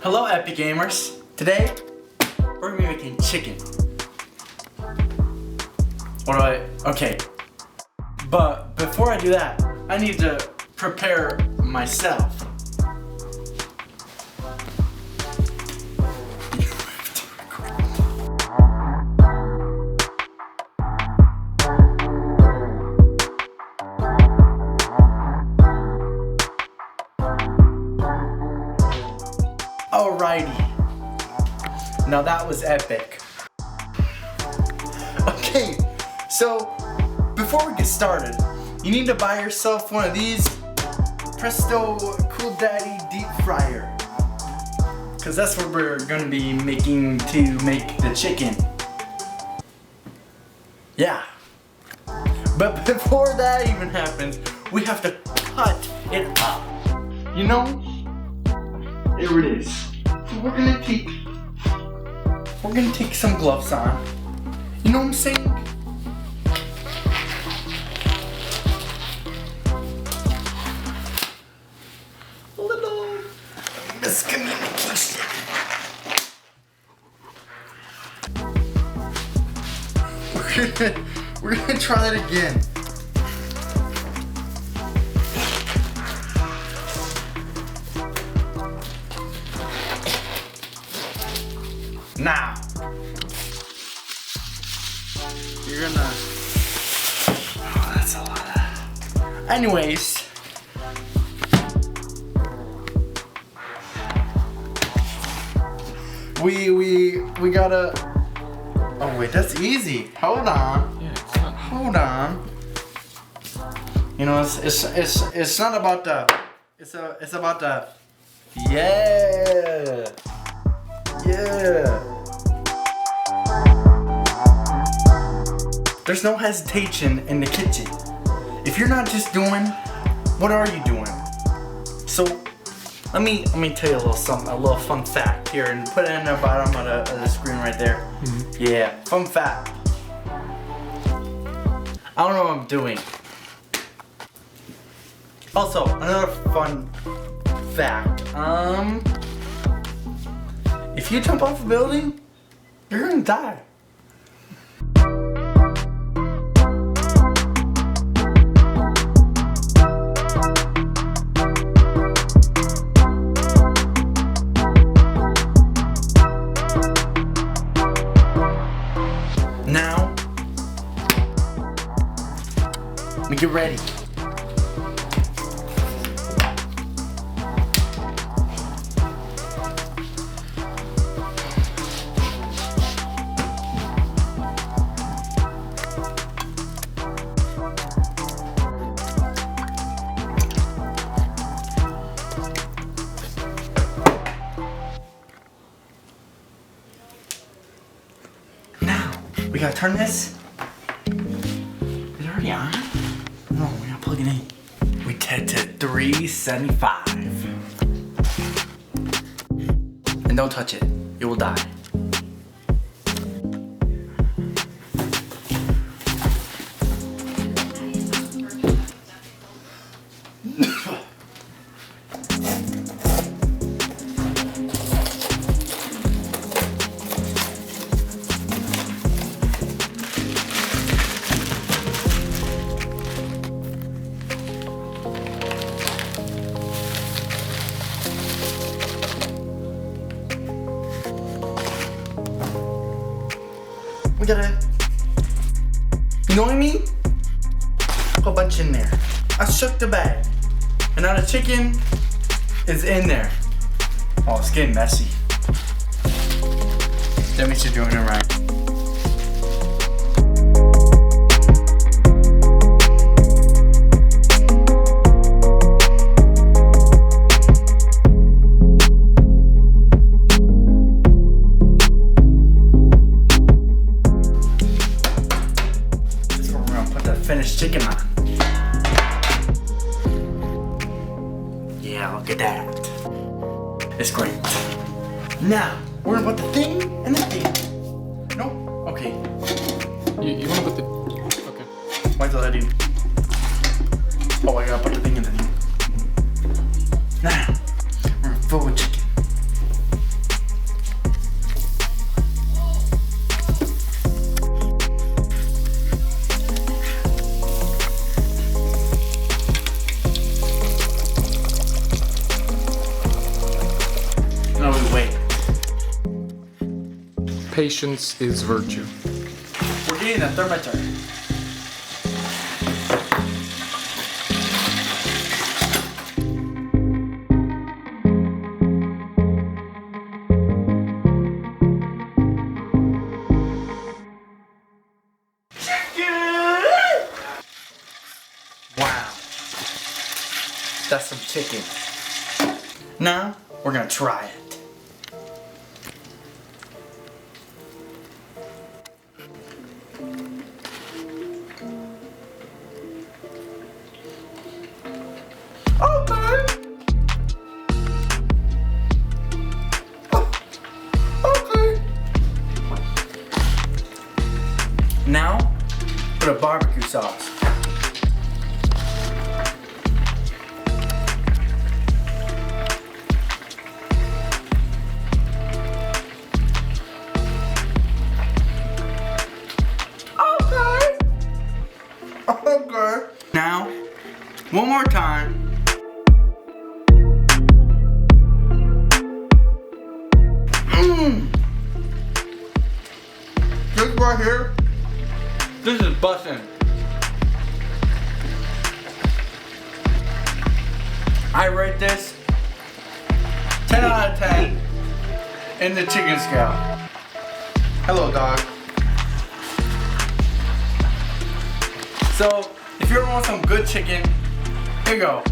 Hello Epic Gamers. Today, we're gonna be making chicken. Okay. But before I do that, I need to prepare myself. Alrighty. Now that was epic. Okay, so before we get started, you need to buy yourself one of these Presto Cool Daddy deep fryer. Cause that's what we're gonna be making to make the chicken. Yeah. But before that even happens, we have to cut it up. You know? Here it is. So we're gonna take some gloves on. You know what I'm saying? A little miscommunication. We're gonna try that again. Now, you're gonna, oh, that's a lot of, anyways, we gotta, oh wait, that's easy, hold on, hold on, you know, it's not about the, it's about the, yeah. There's no hesitation in the kitchen. If you're not just doing, what are you doing? So let me tell you a little something, a little fun fact here, and put it in the bottom of the screen right there. Mm-hmm. Yeah, fun fact. I don't know what I'm doing. Also, another fun fact. If you jump off a building, you're gonna die. Now, we get ready. We gotta turn this. Is it already on? No, we gotta plug it in. We set to 375. And don't touch it. You will die. We gotta, you know what I mean? Put a bunch in there. I shook the bag. And now the chicken is in there. Oh, it's getting messy. That means you're doing it right. Finished chicken on. Yeah, look at that. It's great. Now, we're gonna put the thing and the thing. No? Okay. You wanna put the... Okay. Why till that in? Oh, I gotta put the thing in the thing. Now, we're gonna fill with chicken. Patience is virtue. We're getting a thermometer. Wow. That's some chicken. Now, we're gonna try it. Okay. Okay. Now, put a barbecue sauce. Okay. Now, one more time. This right here, this is bussin'. I rate this 10 out of 10 in the chicken scale. Hello, dog. So, if you ever want some good chicken, here you go.